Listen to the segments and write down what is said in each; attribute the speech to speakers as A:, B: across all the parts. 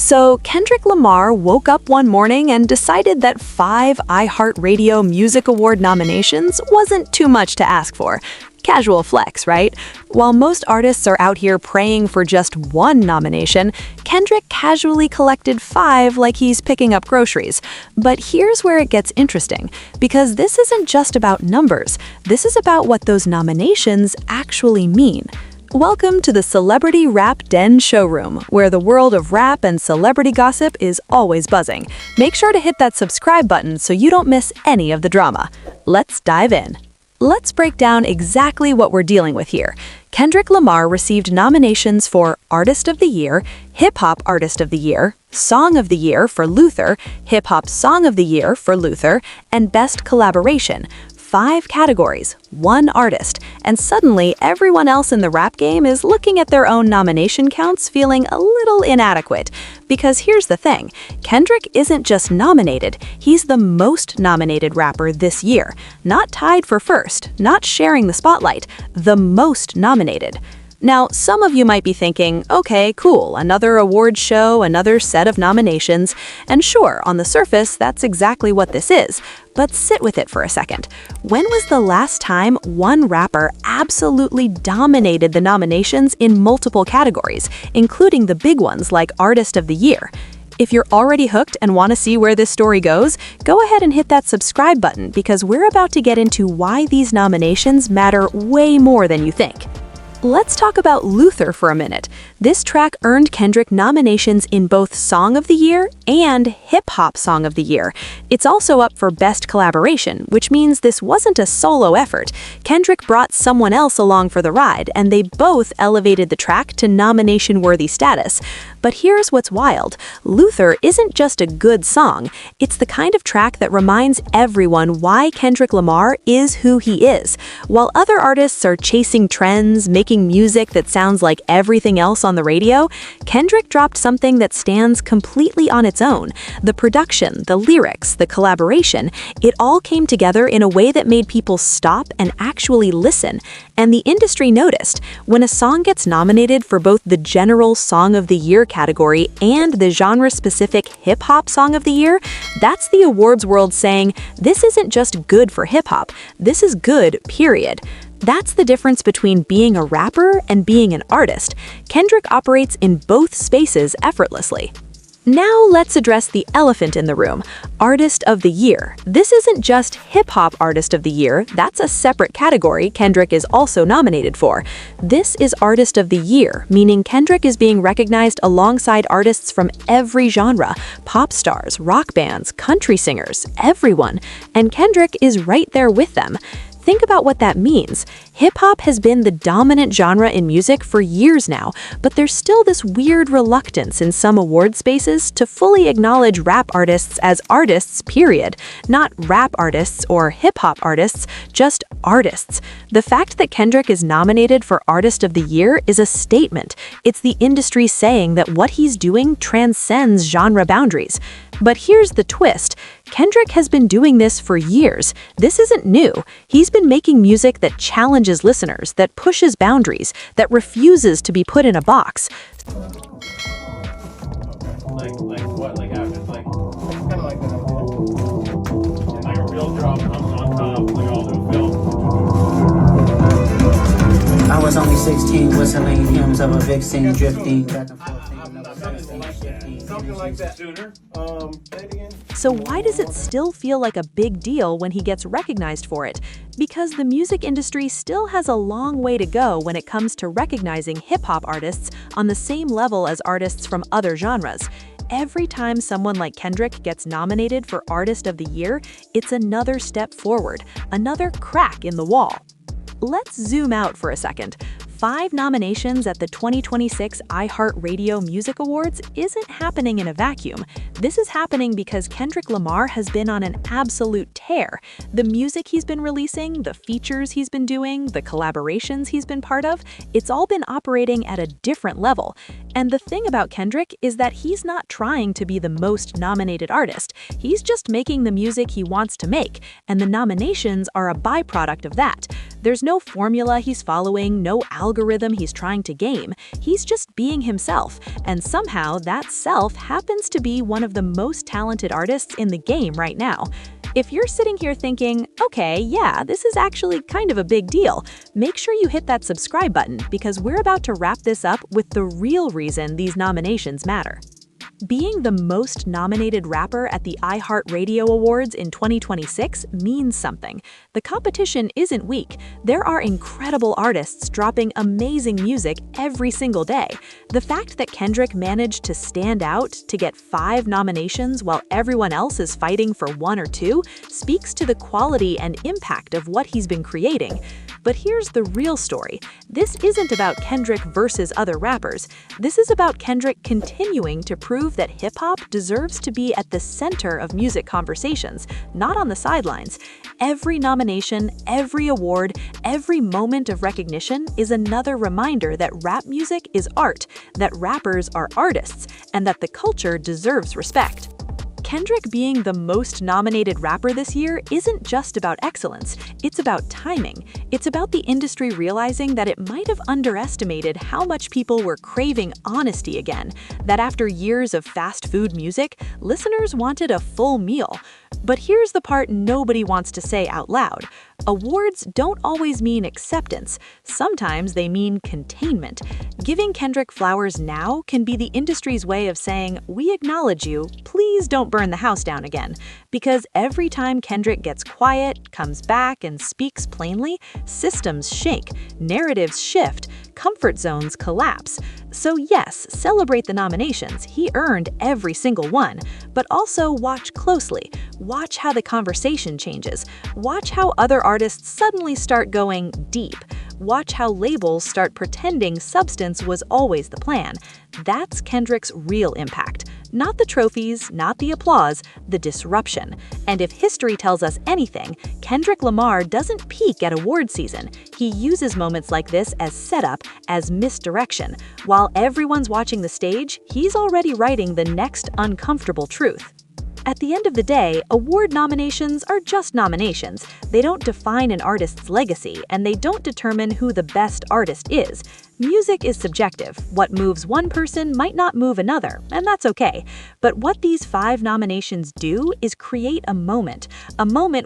A: So, Kendrick Lamar woke up one morning and decided that 5 iHeartRadio Music Award nominations wasn't too much to ask for. Casual flex, right? While most artists are out here praying for just 1 nomination, Kendrick casually collected 5 like he's picking up groceries. But here's where it gets interesting, because this isn't just about numbers. This is about what those nominations actually mean. Welcome to the Celebrity Rap Den showroom, where the world of rap and celebrity gossip is always buzzing. Make sure to hit that subscribe button so you don't miss any of the drama. Let's dive in. Let's break down exactly what we're dealing with here. Kendrick Lamar received nominations for Artist of the Year, Hip Hop Artist of the Year, Song of the Year for Luther, Hip Hop Song of the Year for Luther, and Best Collaboration. 5 categories, 1 artist, and suddenly everyone else in the rap game is looking at their own nomination counts feeling a little inadequate. Because here's the thing, Kendrick isn't just nominated, he's the most nominated rapper this year. Not tied for first, not sharing the spotlight, the most nominated. Now, some of you might be thinking, okay, cool, another award show, another set of nominations, and sure, on the surface, that's exactly what this is. But sit with it for a second. When was the last time one rapper absolutely dominated the nominations in multiple categories, including the big ones like Artist of the Year? If you're already hooked and want to see where this story goes, go ahead and hit that subscribe button because we're about to get into why these nominations matter way more than you think. Let's talk about Luther for a minute. This track earned Kendrick nominations in both Song of the Year and Hip Hop Song of the Year. It's also up for Best Collaboration, which means this wasn't a solo effort. Kendrick brought someone else along for the ride, and they both elevated the track to nomination-worthy status. But here's what's wild. Luther isn't just a good song. It's the kind of track that reminds everyone why Kendrick Lamar is who he is. While other artists are chasing trends, making music that sounds like everything else on the radio, Kendrick dropped something that stands completely on its own. The production, the lyrics, the collaboration, it all came together in a way that made people stop and actually listen. And the industry noticed. When a song gets nominated for both the general Song of the Year category and the genre-specific hip-hop Song of the Year, that's the awards world saying, this isn't just good for hip-hop, this is good, period. That's the difference between being a rapper and being an artist. Kendrick operates in both spaces effortlessly. Now let's address the elephant in the room, Artist of the Year. This isn't just Hip Hop Artist of the Year, that's a separate category Kendrick is also nominated for. This is Artist of the Year, meaning Kendrick is being recognized alongside artists from every genre, pop stars, rock bands, country singers, everyone. And Kendrick is right there with them. Think about what that means. Hip-hop has been the dominant genre in music for years now, but there's still this weird reluctance in some award spaces to fully acknowledge rap artists as artists, period. Not rap artists or hip-hop artists, just artists. The fact that Kendrick is nominated for Artist of the Year is a statement. It's the industry saying that what he's doing transcends genre boundaries. But here's the twist. Kendrick has been doing this for years. This isn't new. He's been making music that challenges listeners, that pushes boundaries, that refuses to be put in a box.
B: Like what? Like how? Just like kind of like that. And like a real drum comes on top, like all the film.
C: I was only 16, whistling hymns of a vixen, drifting back and forth.
B: Something like that. Sooner. Say it again.
A: So why does it still feel like a big deal when he gets recognized for it? Because the music industry still has a long way to go when it comes to recognizing hip-hop artists on the same level as artists from other genres. Every time someone like Kendrick gets nominated for Artist of the Year, it's another step forward, another crack in the wall. Let's zoom out for a second. 5 nominations at the 2026 iHeartRadio Music Awards isn't happening in a vacuum. This is happening because Kendrick Lamar has been on an absolute tear. The music he's been releasing, the features he's been doing, the collaborations he's been part of, it's all been operating at a different level. And the thing about Kendrick is that he's not trying to be the most nominated artist. He's just making the music he wants to make, and the nominations are a byproduct of that. There's no formula he's following, no algorithm algorithm he's trying to game. He's just being himself, and somehow that self happens to be one of the most talented artists in the game right now. If you're sitting here thinking, okay, yeah, this is actually kind of a big deal, make sure you hit that subscribe button because we're about to wrap this up with the real reason these nominations matter. Being the most nominated rapper at the iHeartRadio Awards in 2026 means something. The competition isn't weak. There are incredible artists dropping amazing music every single day. The fact that Kendrick managed to stand out, to get 5 nominations while everyone else is fighting for 1 or 2, speaks to the quality and impact of what he's been creating. But here's the real story. This isn't about Kendrick versus other rappers. This is about Kendrick continuing to prove that hip-hop deserves to be at the center of music conversations, not on the sidelines. Every nomination, every award, every moment of recognition is another reminder that rap music is art, that rappers are artists, and that the culture deserves respect. Kendrick being the most nominated rapper this year isn't just about excellence, it's about timing. It's about the industry realizing that it might have underestimated how much people were craving honesty again, that after years of fast food music, listeners wanted a full meal. But here's the part nobody wants to say out loud. Awards don't always mean acceptance. Sometimes they mean containment. Giving Kendrick flowers now can be the industry's way of saying, we acknowledge you, please don't burn the house down again. Because every time Kendrick gets quiet, comes back, and speaks plainly, systems shake, narratives shift, comfort zones collapse. So yes, celebrate the nominations, he earned every single one, but also watch closely. Watch how the conversation changes. Watch how other artists suddenly start going deep. Watch how labels start pretending substance was always the plan. That's Kendrick's real impact. Not the trophies, not the applause, the disruption. And if history tells us anything, Kendrick Lamar doesn't peak at award season. He uses moments like this as setup, as misdirection. While everyone's watching the stage, he's already writing the next uncomfortable truth. At the end of the day, award nominations are just nominations. They don't define an artist's legacy, and they don't determine who the best artist is. Music is subjective. What moves one person might not move another, and that's okay. But what these 5 nominations do is create a moment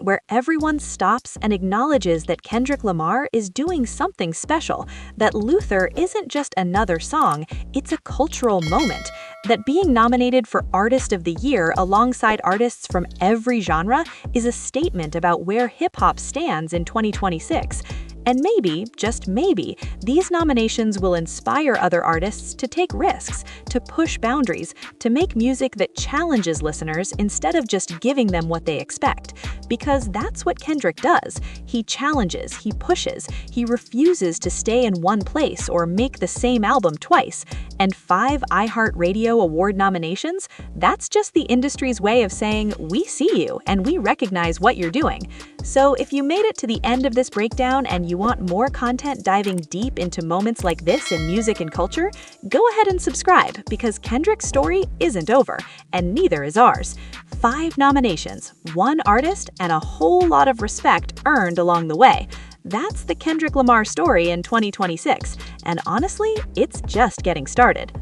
A: where everyone stops and acknowledges that Kendrick Lamar is doing something special, that Luther isn't just another song, it's a cultural moment, that being nominated for Artist of the Year alongside artists from every genre is a statement about where hip-hop stands in 2026. And maybe, just maybe, these nominations will inspire other artists to take risks, to push boundaries, to make music that challenges listeners instead of just giving them what they expect. Because that's what Kendrick does. He challenges, he pushes, he refuses to stay in one place or make the same album twice. And 5 iHeartRadio award nominations? That's just the industry's way of saying, we see you and we recognize what you're doing. So if you made it to the end of this breakdown and you want more content diving deep into moments like this in music and culture, go ahead and subscribe because Kendrick's story isn't over, and neither is ours. 5 nominations, 1 artist, and a whole lot of respect earned along the way. That's the Kendrick Lamar story in 2026, and honestly, it's just getting started.